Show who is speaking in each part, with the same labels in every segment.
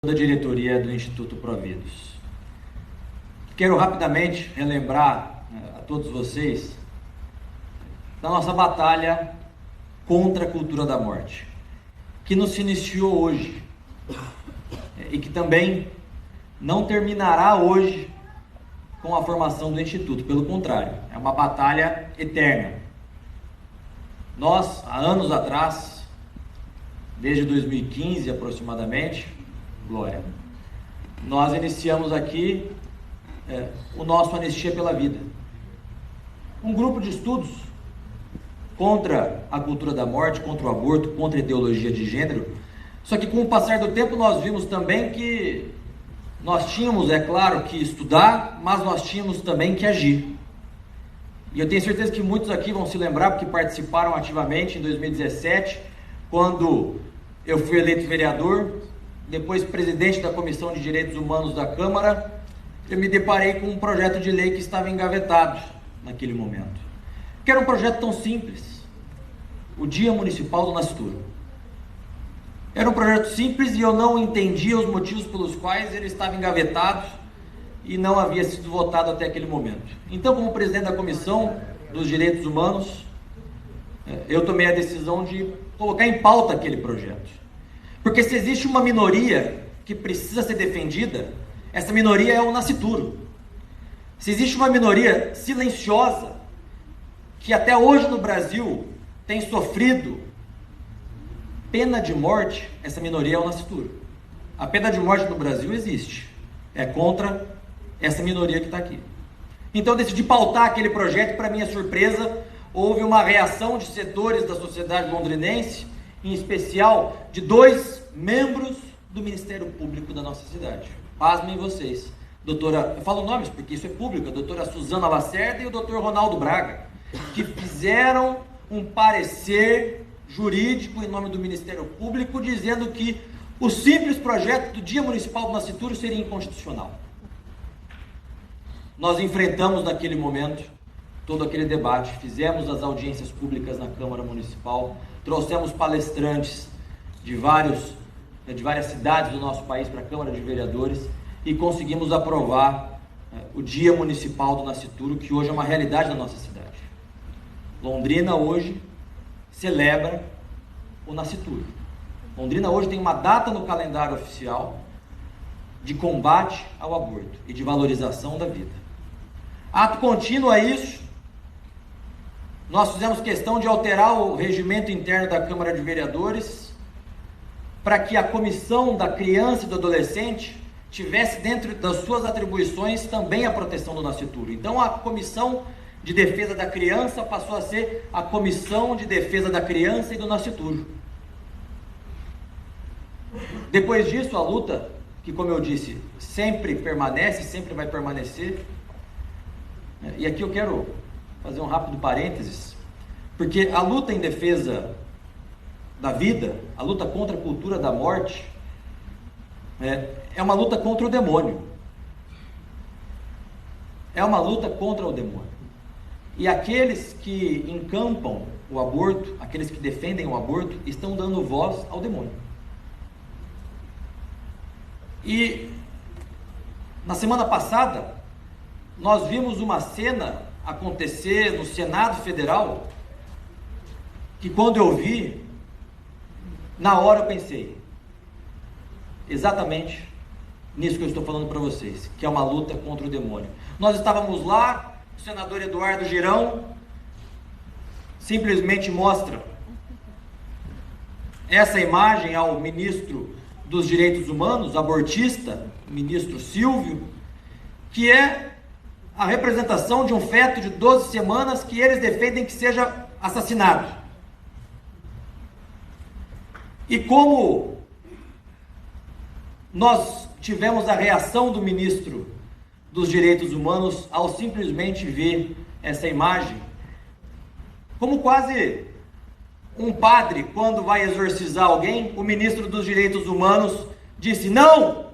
Speaker 1: da diretoria do Instituto Providos. Quero rapidamente relembrar a todos vocês da nossa batalha contra a cultura da morte, que nos iniciou hoje e que também não terminará hoje com a formação do Instituto. Pelo contrário, é uma batalha eterna. Nós, há anos atrás, desde 2015 aproximadamente, Glória, nós iniciamos aqui o nosso Anistia pela Vida, um grupo de estudos contra a cultura da morte, contra o aborto, contra a ideologia de gênero. Só que com o passar do tempo nós vimos também que nós tínhamos, é claro, que estudar, mas nós tínhamos também que agir. E eu tenho certeza que muitos aqui vão se lembrar, porque participaram ativamente em 2017, quando eu fui eleito vereador, depois presidente da Comissão de Direitos Humanos da Câmara. Eu me deparei com um projeto de lei que estava engavetado naquele momento, que era um projeto tão simples, o Dia Municipal do Nascituro. Era um projeto simples e eu não entendia os motivos pelos quais ele estava engavetado e não havia sido votado até aquele momento. Então, como presidente da Comissão dos Direitos Humanos, eu tomei a decisão de colocar em pauta aquele projeto. Porque se existe uma minoria que precisa ser defendida, essa minoria é o nascituro. Se existe uma minoria silenciosa, que até hoje no Brasil tem sofrido pena de morte, essa minoria é o nascituro. A pena de morte no Brasil existe, é contra essa minoria que está aqui. Então eu decidi pautar aquele projeto e, para minha surpresa, houve uma reação de setores da sociedade londrinense, em especial de 2 membros do Ministério Público da nossa cidade. Pasmem vocês. Eu falo nomes porque isso é público, a doutora Suzana Lacerda e o doutor Ronaldo Braga, que fizeram um parecer jurídico em nome do Ministério Público, dizendo que o simples projeto do Dia Municipal do Nascituro seria inconstitucional. Nós enfrentamos naquele momento todo aquele debate, fizemos as audiências públicas na Câmara Municipal, trouxemos palestrantes de várias cidades do nosso país para a Câmara de Vereadores e conseguimos aprovar o Dia Municipal do Nascituro, que hoje é uma realidade na nossa cidade. Londrina hoje celebra o Nascituro. Londrina hoje tem uma data no calendário oficial de combate ao aborto e de valorização da vida. Ato contínuo a isso, nós fizemos questão de alterar o regimento interno da Câmara de Vereadores para que a Comissão da Criança e do Adolescente tivesse dentro das suas atribuições também a proteção do nascituro. Então a Comissão de Defesa da Criança passou a ser a Comissão de Defesa da Criança e do Nascituro. Depois disso, a luta, que como eu disse, sempre permanece, sempre vai permanecer. E aqui eu quero fazer um rápido parênteses, porque a luta em defesa da vida, a luta contra a cultura da morte, é uma luta contra o demônio. É uma luta contra o demônio. E aqueles que encampam o aborto, aqueles que defendem o aborto, estão dando voz ao demônio. E na semana passada, nós vimos uma cena acontecer no Senado Federal, que quando eu vi, na hora eu pensei exatamente nisso que eu estou falando para vocês, que é uma luta contra o demônio. Nós estávamos lá, o senador Eduardo Girão simplesmente mostra essa imagem ao ministro dos Direitos Humanos, abortista, ministro Silvio, que é a representação de um feto de 12 semanas que eles defendem que seja assassinado. E como nós tivemos a reação do ministro dos Direitos Humanos ao simplesmente ver essa imagem, como quase um padre, quando vai exorcizar alguém, o ministro dos Direitos Humanos disse: não,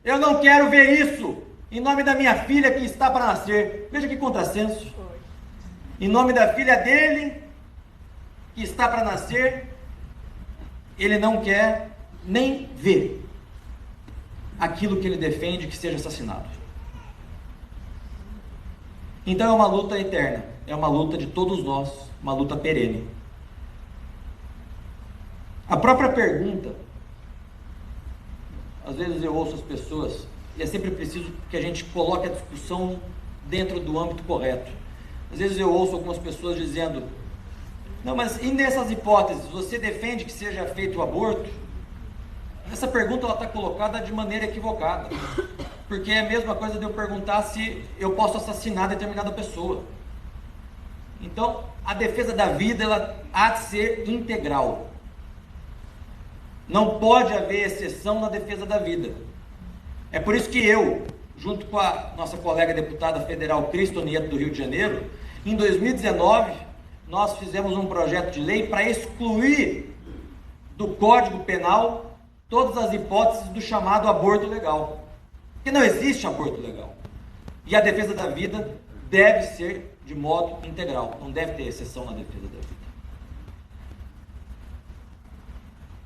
Speaker 1: eu não quero ver isso, em nome da minha filha que está para nascer. Veja que contrassenso. Em nome da filha dele, que está para nascer, ele não quer nem ver. aquilo que ele defende que seja assassinado. Então é uma luta eterna, é uma luta de todos nós, uma luta perene. A própria pergunta, às vezes eu ouço as pessoas, e é sempre preciso que a gente coloque a discussão dentro do âmbito correto. Às vezes eu ouço algumas pessoas dizendo: não, mas e nessas hipóteses, você defende que seja feito o aborto? Essa pergunta está colocada de maneira equivocada, porque é a mesma coisa de eu perguntar se eu posso assassinar determinada pessoa. Então, a defesa da vida, ela há de ser integral. Não pode haver exceção na defesa da vida. É por isso que eu, junto com a nossa colega deputada federal Cristo Nieto do Rio de Janeiro, em 2019, nós fizemos um projeto de lei para excluir do Código Penal todas as hipóteses do chamado aborto legal. Porque não existe aborto legal. E a defesa da vida deve ser de modo integral. Não deve ter exceção na defesa da vida.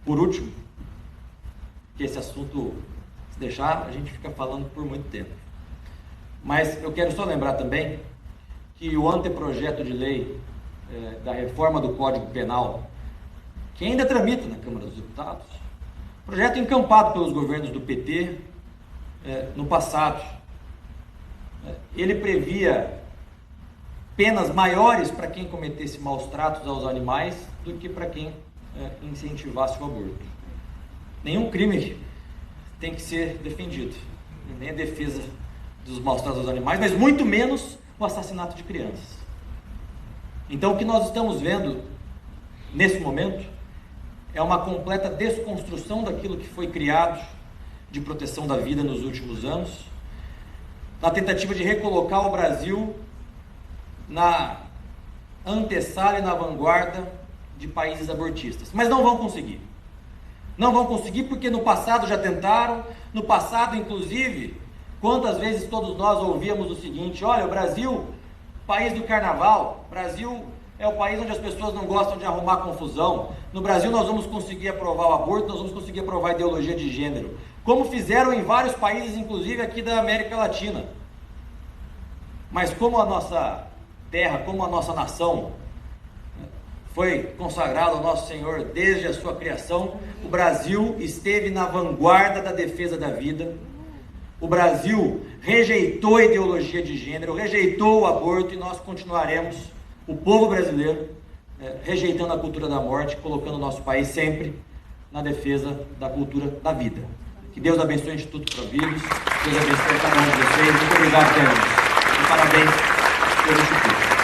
Speaker 1: Por último, que esse assunto, se deixar, a gente fica falando por muito tempo. Mas eu quero só lembrar também que o anteprojeto de lei da reforma do Código Penal, que ainda tramita na Câmara dos Deputados, projeto encampado pelos governos do PT no passado, ele previa penas maiores para quem cometesse maus tratos aos animais do que para quem incentivasse o aborto. Nenhum crime tem que ser defendido, nem a defesa dos maus tratos aos animais, mas muito menos o assassinato de crianças. Então o que nós estamos vendo nesse momento é uma completa desconstrução daquilo que foi criado de proteção da vida nos últimos anos, na tentativa de recolocar o Brasil na antessala e na vanguarda de países abortistas. Mas não vão conseguir. Não vão conseguir porque no passado já tentaram, no passado, inclusive, quantas vezes todos nós ouvíamos o seguinte: olha, o Brasil, país do carnaval, o Brasil é o país onde as pessoas não gostam de arrumar confusão, no Brasil nós vamos conseguir aprovar o aborto, nós vamos conseguir aprovar a ideologia de gênero, como fizeram em vários países, inclusive aqui da América Latina. Mas como a nossa terra, como a nossa nação foi consagrado ao nosso Senhor desde a sua criação, o Brasil esteve na vanguarda da defesa da vida. O Brasil rejeitou a ideologia de gênero, rejeitou o aborto, e nós continuaremos, o povo brasileiro, rejeitando a cultura da morte, colocando o nosso país sempre na defesa da cultura da vida. Que Deus abençoe o Instituto Provídeos, Deus abençoe cada um de vocês. Muito obrigado, Deus. E parabéns pelo Instituto.